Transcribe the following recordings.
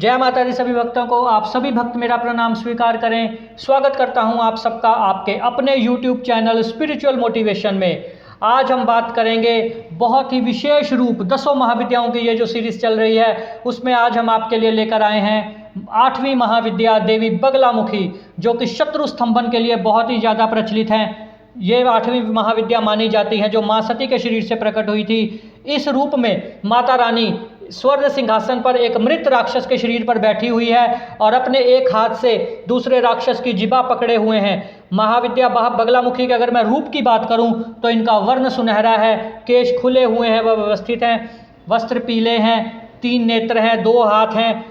जय माता दी सभी भक्तों को। आप सभी भक्त मेरा प्रणाम स्वीकार करें। स्वागत करता हूं आप सबका आपके अपने YouTube चैनल स्पिरिचुअल मोटिवेशन में। आज हम बात करेंगे बहुत ही विशेष रूप 10 महाविद्याओं की ये जो सीरीज चल रही है उसमें आज हम आपके लिए लेकर आए हैं 8वीं महाविद्या देवी बगलामुखी, जो कि शत्रु स्तंभन के लिए बहुत ही ज़्यादा प्रचलित हैं। ये 8वीं महाविद्या मानी जाती है जो माँ सती के शरीर से प्रकट हुई थी। इस रूप में माता रानी स्वर्ण सिंहासन पर एक मृत राक्षस के शरीर पर बैठी हुई है और अपने एक हाथ से दूसरे राक्षस की जिभा पकड़े हुए हैं। महाविद्या बगलामुखी के अगर मैं रूप की बात करूं तो इनका वर्ण सुनहरा है, केश खुले हुए हैं व व्यवस्थित हैं, वस्त्र पीले हैं, 3 नेत्र हैं, 2 हाथ हैं।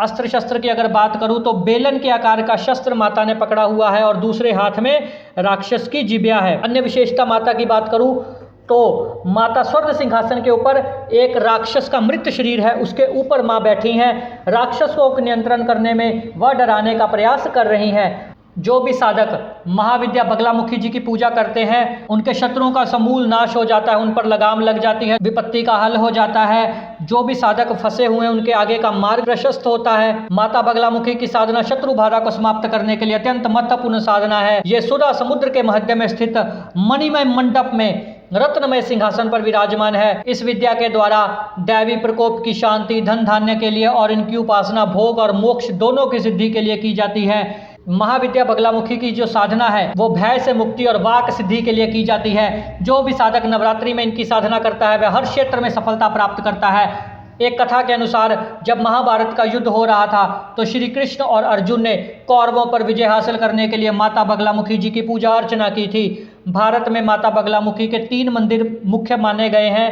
अस्त्र शस्त्र की अगर बात करूं तो बेलन के आकार का शस्त्र माता ने पकड़ा हुआ है और दूसरे हाथ में राक्षस की जिभ्या है। अन्य विशेषता माता की बात करूं तो माता स्वर्ण सिंहासन के ऊपर एक राक्षस का मृत शरीर है, उसके ऊपर माँ बैठी हैं। राक्षस को नियंत्रण करने में वह डराने का प्रयास कर रही हैं। जो भी साधक महाविद्या बगलामुखी जी की पूजा करते हैं उनके शत्रुओं का समूल नाश हो जाता है, उन पर लगाम लग जाती है, विपत्ति का हल हो जाता है। जो भी साधक फंसे हुए हैं उनके आगे का मार्ग प्रशस्त होता है। माता बगलामुखी की साधना शत्रु बाधा को समाप्त करने के लिए अत्यंत महत्वपूर्ण साधना है। ये सुधा समुद्र के मध्य में स्थित मणिमय मंडप में रत्नमय सिंहासन पर विराजमान है। इस विद्या के द्वारा दैवी प्रकोप की शांति, धन धान्य के लिए और इनकी उपासना भोग और मोक्ष दोनों की सिद्धि के लिए की जाती है। महाविद्या बगलामुखी की जो साधना है वो भय से मुक्ति और वाक सिद्धि के लिए की जाती है। जो भी साधक नवरात्रि में इनकी साधना करता है वह हर क्षेत्र में सफलता प्राप्त करता है। एक कथा के अनुसार जब महाभारत का युद्ध हो रहा था तो श्री कृष्ण और अर्जुन ने कौरवों पर विजय हासिल करने के लिए माता बगलामुखी जी की पूजा अर्चना की थी। भारत में माता बगलामुखी के 3 मंदिर मुख्य माने गए हैं।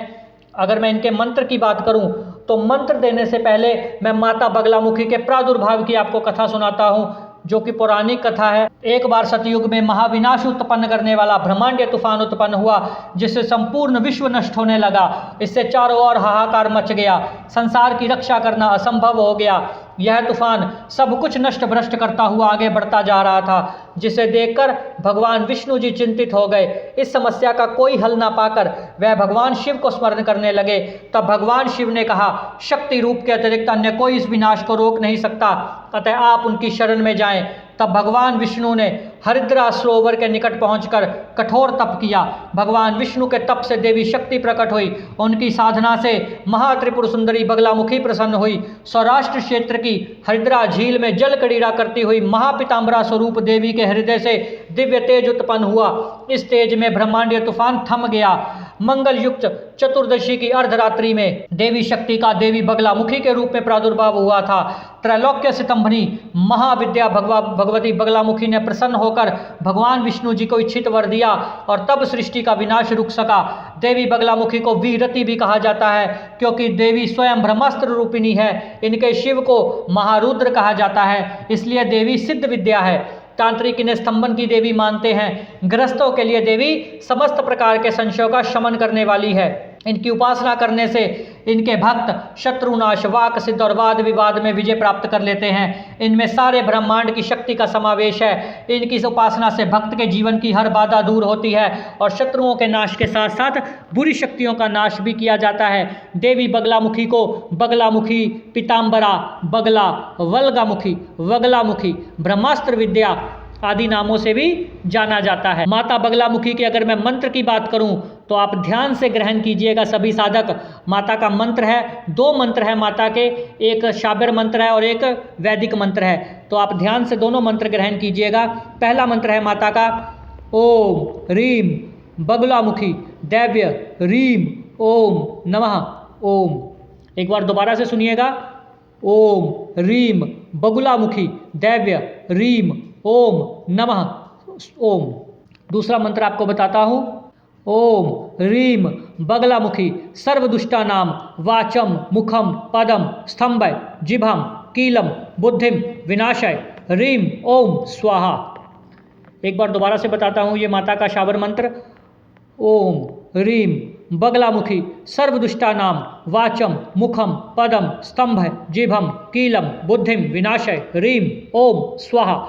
अगर मैं इनके मंत्र की बात करूं तो मंत्र देने से पहले मैं माता बगलामुखी के प्रादुर्भाव की आपको कथा सुनाता हूं, जो कि पौराणिक कथा है। एक बार सतयुग में महाविनाश उत्पन्न करने वाला ब्रह्मांडीय तूफान उत्पन्न हुआ, जिससे संपूर्ण विश्व नष्ट होने लगा। इससे चारों ओर हाहाकार मच गया, संसार की रक्षा करना असंभव हो गया। यह तूफान सब कुछ नष्ट भ्रष्ट करता हुआ आगे बढ़ता जा रहा था, जिसे देखकर भगवान विष्णु जी चिंतित हो गए। इस समस्या का कोई हल ना पाकर वह भगवान शिव को स्मरण करने लगे। तब भगवान शिव ने कहा, शक्ति रूप के अतिरिक्त अन्य कोई इस विनाश को रोक नहीं सकता, अतः आप उनकी शरण में जाएं। तब भगवान विष्णु ने हरिद्रा सरोवर के निकट पहुंचकर कठोर तप किया। भगवान विष्णु के तप से देवी शक्ति प्रकट हुई। उनकी साधना से महात्रिपुर सुंदरी बगलामुखी प्रसन्न हुई। सौराष्ट्र क्षेत्र की हरिद्रा झील में जल क्रीड़ा करती हुई महापिताम्बरा स्वरूप देवी के हृदय से दिव्य तेज उत्पन्न हुआ। इस तेज में ब्रह्मांडीय तूफान थम गया। मंगल युक्त चतुर्दशी की अर्धरात्रि में देवी शक्ति का देवी बगलामुखी के रूप में प्रादुर्भाव हुआ था। त्रैलोक्य सितंभनी महाविद्या भगवती बगलामुखी ने प्रसन्न होकर भगवान विष्णु जी को इच्छित वर दिया और तब सृष्टि का विनाश रुक सका। देवी बगलामुखी को वीरति भी कहा जाता है, क्योंकि देवी स्वयं ब्रह्मास्त्र रूपिणी है। इनके शिव को महारुद्र कहा जाता है, इसलिए देवी सिद्ध विद्या है। तांत्रिक इन्हें स्तंभन की देवी मानते हैं। गृहस्थों के लिए देवी समस्त प्रकार के संशयों का शमन करने वाली है। इनकी उपासना करने से इनके भक्त शत्रुनाश, वाक सिद्ध और वाद विवाद में विजय प्राप्त कर लेते हैं। इनमें सारे ब्रह्मांड की शक्ति का समावेश है। इनकी इस उपासना से भक्त के जीवन की हर बाधा दूर होती है और शत्रुओं के नाश के साथ साथ बुरी शक्तियों का नाश भी किया जाता है। देवी बगलामुखी को बगलामुखी, पीताम्बरा, बगला, वल्गामुखी, वगलामुखी, ब्रह्मास्त्र विद्या आदि नामों से भी जाना जाता है। माता बगलामुखी के अगर मैं मंत्र की बात करूं तो आप ध्यान से ग्रहण कीजिएगा सभी साधक। माता का मंत्र है, 2 मंत्र है माता के, एक शाबर मंत्र है और एक वैदिक मंत्र है। तो आप ध्यान से दोनों मंत्र ग्रहण कीजिएगा। पहला मंत्र है माता का, ओम रीम बगलामुखी दैव्य रीम ओम नमः ओम। एक बार दोबारा से सुनिएगा, ओम रीम बगलामुखी दैव्य रीम ओम नमः ओम। दूसरा मंत्र आपको बताता हूँ, ओम रीम बगलामुखी सर्वदुष्टानाम वाचम मुखम पदम स्तंभय जिभम कीलम बुद्धिम विनाशय रीम ओम स्वाहा। एक बार दोबारा से बताता हूँ ये माता का शाबर मंत्र, ओम रीम बगलामुखी सर्वदुष्टानाम वाचम मुखम पदम स्तंभय जिभम कीलम बुद्धिम विनाशय रीम ओम स्वाहा।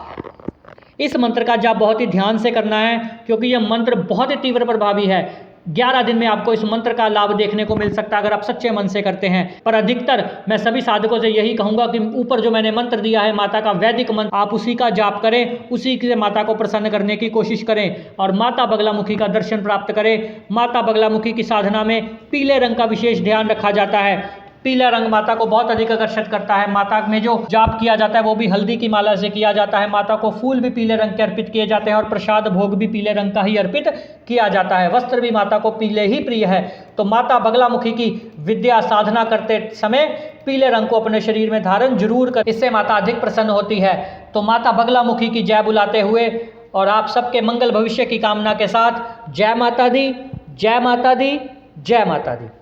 इस मंत्र का जाप बहुत ही ध्यान से करना है, क्योंकि यह मंत्र बहुत ही तीव्र प्रभावी है। 11 दिन में आपको इस मंत्र का लाभ देखने को मिल सकता है अगर आप सच्चे मन से करते हैं। पर अधिकतर मैं सभी साधकों से यही कहूँगा कि ऊपर जो मैंने मंत्र दिया है माता का वैदिक मंत्र, आप उसी का जाप करें, उसी से माता को प्रसन्न करने की कोशिश करें और माता बगलामुखी का दर्शन प्राप्त करें। माता बगलामुखी की साधना में पीले रंग का विशेष ध्यान रखा जाता है। पीला रंग माता को बहुत अधिक आकर्षित करता है। माता में जो जाप किया जाता है वो भी हल्दी की माला से किया जाता है। माता को फूल भी पीले रंग के अर्पित किए जाते हैं और प्रसाद भोग भी पीले रंग का ही अर्पित किया जाता है। वस्त्र भी माता को पीले ही प्रिय है। तो माता बगलामुखी की विद्या साधना करते समय पीले रंग को अपने शरीर में धारण जरूर कर, इससे माता अधिक प्रसन्न होती है। तो माता बगलामुखी की जय बुलाते हुए और आप सबके मंगल भविष्य की कामना के साथ जय माता दी, जय माता दी, जय माता दी।